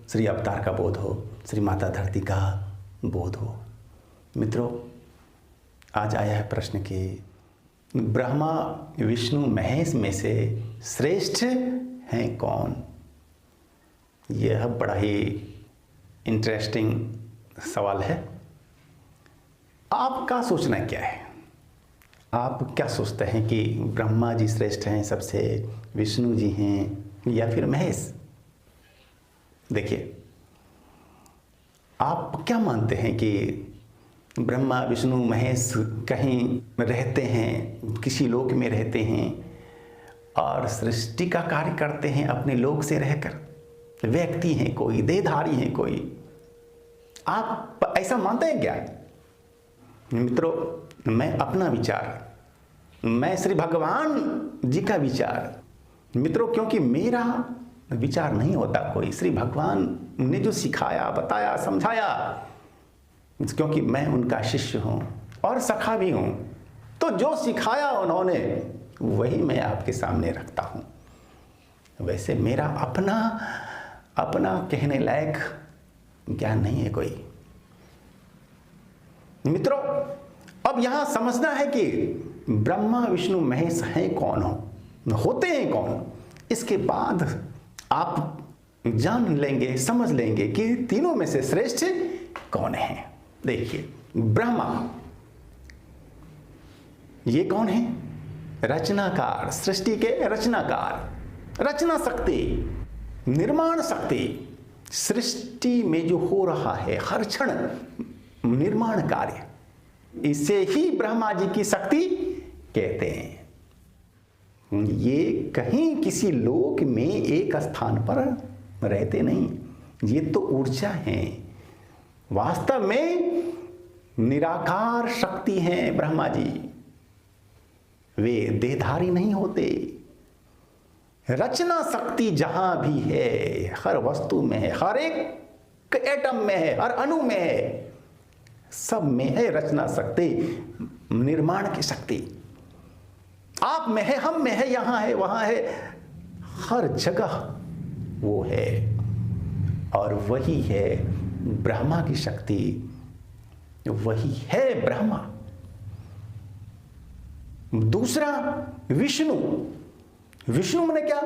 श्री अवतार का बोध हो, श्री माता धरती का बोध हो। मित्रों, आज आया है प्रश्न कि ब्रह्मा विष्णु महेश में से श्रेष्ठ हैं कौन? यह बड़ा ही इंटरेस्टिंग सवाल है। आपका सोचना क्या है? आप क्या सोचते हैं कि ब्रह्मा जी श्रेष्ठ हैं सबसे, विष्णु जी हैं या फिर महेश? देखिए, आप क्या मानते हैं कि ब्रह्मा विष्णु महेश कहीं रहते हैं, किसी लोक में रहते हैं और सृष्टि का कार्य करते हैं अपने लोक से रहकर? व्यक्ति हैं कोई, देहधारी हैं कोई, आप ऐसा मानते हैं क्या? मित्रों, मैं अपना विचार, मैं श्री भगवान जी का विचार, मित्रों, क्योंकि मेरा विचार नहीं होता कोई, श्री भगवान ने जो सिखाया, बताया, समझाया, क्योंकि मैं उनका शिष्य हूं और सखा भी हूं, तो जो सिखाया उन्होंने वही मैं आपके सामने रखता हूं। वैसे मेरा अपना कहने लायक ज्ञान नहीं है कोई। मित्रों, अब यहां समझना है कि ब्रह्मा विष्णु महेश हैं कौन, होते हैं कौन। इसके बाद आप जान लेंगे, समझ लेंगे कि तीनों में से श्रेष्ठ कौन है। देखिए, ब्रह्मा ये कौन है? रचनाकार, सृष्टि के रचनाकार, रचना शक्ति, निर्माण शक्ति। सृष्टि में जो हो रहा है हर क्षण निर्माण कार्य, इसे ही ब्रह्मा जी की शक्ति कहते हैं। ये कहीं किसी लोक में एक स्थान पर रहते नहीं, ये तो ऊर्जा है, वास्तव में निराकार शक्ति है ब्रह्मा जी। वे देहधारी नहीं होते। रचना शक्ति जहां भी है, हर वस्तु में है, हर एक एटम में है, हर अणु में है, सब में है रचना शक्ति, निर्माण की शक्ति। आप में है, हम में है, यहां है, वहां है, हर जगह वो है। और वही है ब्रह्मा की शक्ति, वही है ब्रह्मा। दूसरा, विष्णु। विष्णु माने क्या?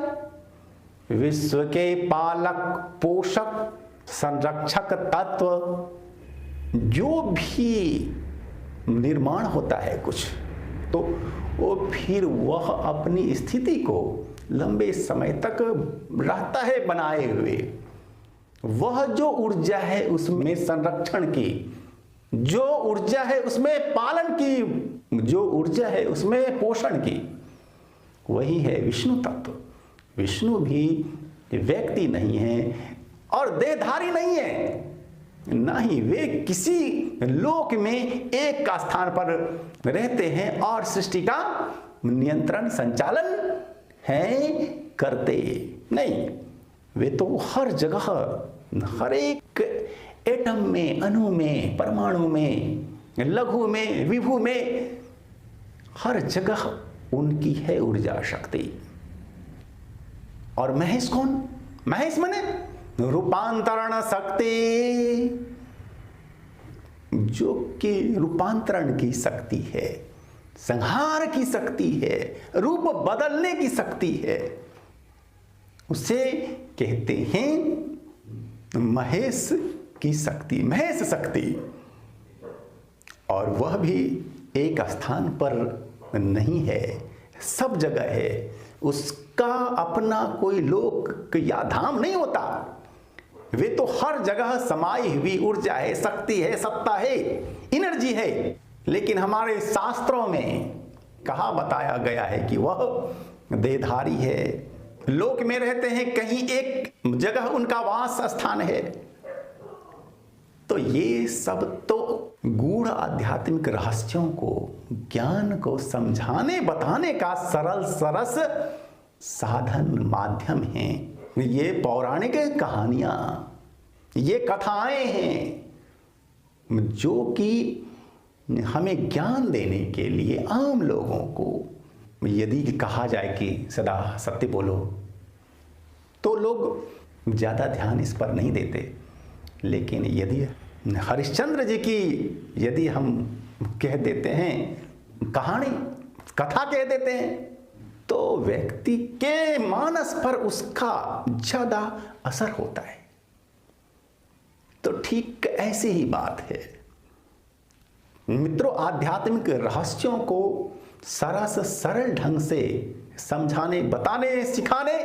विश्व के पालक, पोषक, संरक्षक तत्व। जो भी निर्माण होता है कुछ, तो वो फिर वह अपनी स्थिति को लंबे समय तक रहता है बनाए हुए। वह जो ऊर्जा है उसमें संरक्षण की, जो ऊर्जा है उसमें पालन की, जो ऊर्जा है उसमें पोषण की, वही है विष्णु तत्व। विष्णु भी व्यक्ति नहीं है और देहधारी नहीं है, ना ही वे किसी लोक में एक का स्थान पर रहते हैं और सृष्टि का नियंत्रण, संचालन है करते नहीं। वे तो हर जगह, हर एक एटम में, अणु में, परमाणु में, लघु में, विभु में, हर जगह उनकी है ऊर्जा शक्ति। और महेश कौन? महेश माने रूपांतरण शक्ति, जो कि रूपांतरण की शक्ति है, संहार की शक्ति है, रूप बदलने की शक्ति है। उसे कहते हैं महेश की शक्ति, महेश शक्ति। और वह भी एक स्थान पर नहीं है, सब जगह है। उसका अपना कोई लोक या धाम नहीं होता। वे तो हर जगह समाई हुई ऊर्जा है, शक्ति है, सत्ता है, एनर्जी है। लेकिन हमारे शास्त्रों में कहा बताया गया है कि वह देहधारी है, लोक में रहते हैं, कहीं एक जगह उनका वास स्थान है। तो ये सब तो गूढ़ आध्यात्मिक रहस्यों को, ज्ञान को समझाने बताने का सरल सरस साधन, माध्यम है। ये पौराणिक कहानियां, ये कथाएं हैं जो कि हमें ज्ञान देने के लिए आम लोगों को, यदि कहा जाए कि सदा सत्य बोलो, तो लोग ज़्यादा ध्यान इस पर नहीं देते। लेकिन यदि हरिश्चंद्र जी की यदि हम कह देते हैं कहानी, कथा कह देते हैं, तो व्यक्ति के मानस पर उसका ज़्यादा असर होता है। तो ठीक ऐसी ही बात है मित्रों, आध्यात्मिक रहस्यों को सरस सरल ढंग से समझाने, बताने, सिखाने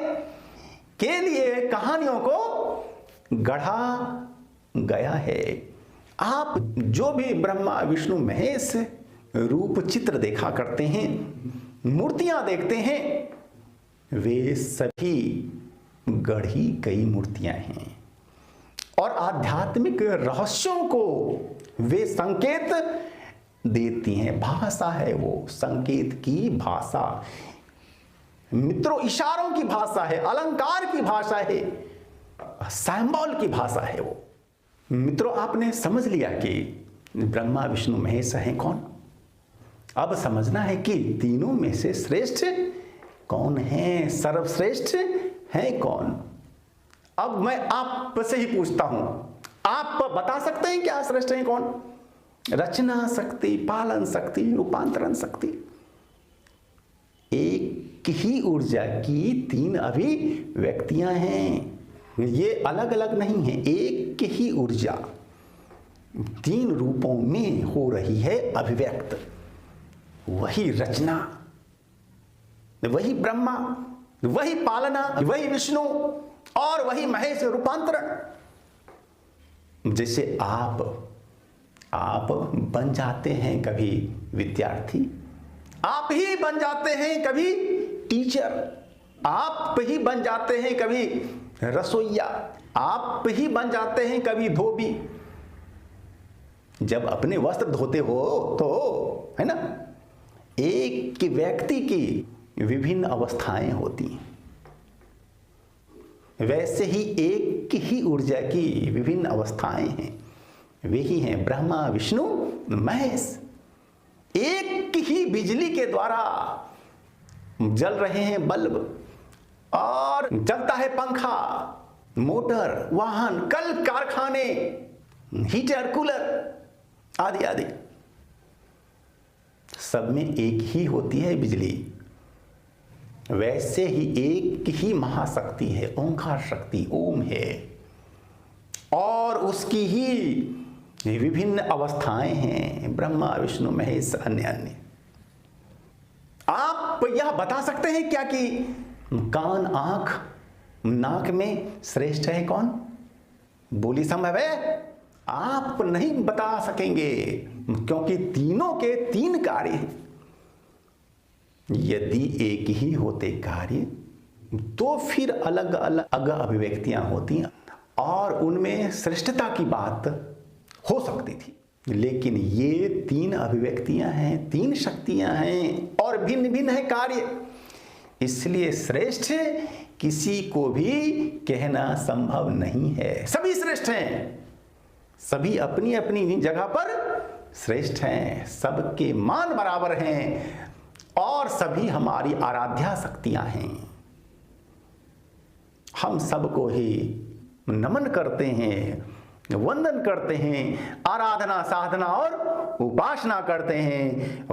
के लिए कहानियों को गढ़ा गया है। आप जो भी ब्रह्मा विष्णु महेश रूप चित्र देखा करते हैं, मूर्तियां देखते हैं, वे सभी गढ़ी गई मूर्तियां हैं और आध्यात्मिक रहस्यों को वे संकेत देती हैं। भाषा है वो, संकेत की भाषा मित्रों, इशारों की भाषा है, अलंकार की भाषा है, सिंबल की भाषा है वो। मित्रों, आपने समझ लिया कि ब्रह्मा विष्णु महेश हैं कौन। अब समझना है कि तीनों में से श्रेष्ठ कौन है, सर्वश्रेष्ठ है कौन। अब मैं आपसे ही पूछता हूं, आप बता सकते हैं क्या श्रेष्ठ है कौन? रचना शक्ति, पालन शक्ति, रूपांतरण शक्ति। एक ही ऊर्जा की तीन अभिव्यक्तियां हैं, ये अलग अलग नहीं है। एक ही ऊर्जा तीन रूपों में हो रही है अभिव्यक्त। वही रचना, वही ब्रह्मा, वही पालना, वही विष्णु और वही महेश रूपांतरण। जैसे आप बन जाते हैं कभी विद्यार्थी, आप ही बन जाते हैं कभी टीचर, आप ही बन जाते हैं कभी रसोइया, आप ही बन जाते हैं कभी धोबी। जब अपने वस्त्र धोते हो तो है ना, एक व्यक्ति की विभिन्न अवस्थाएं होती हैं, वैसे ही एक ही ऊर्जा की विभिन्न अवस्थाएं हैं। वही हैं ब्रह्मा विष्णु महेश। एक ही बिजली के द्वारा जल रहे हैं बल्ब और चलता है पंखा, मोटर, वाहन, कल कारखाने, हीटर, कूलर आदि आदि। सब में एक ही होती है बिजली। वैसे ही एक ही महाशक्ति है, ओंकार शक्ति, ओम है, और उसकी ही विभिन्न अवस्थाएं हैं, ब्रह्मा विष्णु महेश, अन्य अन्य। आप यह बता सकते हैं क्या कि कान, आंख, नाक में श्रेष्ठ है कौन? बोली संभव है? आप नहीं बता सकेंगे, क्योंकि तीनों के तीन कार्य हैं। यदि एक ही होते कार्य तो फिर अलग अलग अभिव्यक्तियां होती और उनमें श्रेष्ठता की बात हो सकती थी। लेकिन ये तीन अभिव्यक्तियां हैं, तीन शक्तियां हैं और भिन्न भिन्न है कार्य, इसलिए श्रेष्ठ किसी को भी कहना संभव नहीं है। सभी श्रेष्ठ हैं, सभी अपनी अपनी जगह पर श्रेष्ठ हैं, सबके मान बराबर हैं और सभी हमारी आराध्या शक्तियां हैं। हम सबको ही नमन करते हैं, वंदन करते हैं, आराधना, साधना और उपासना करते हैं।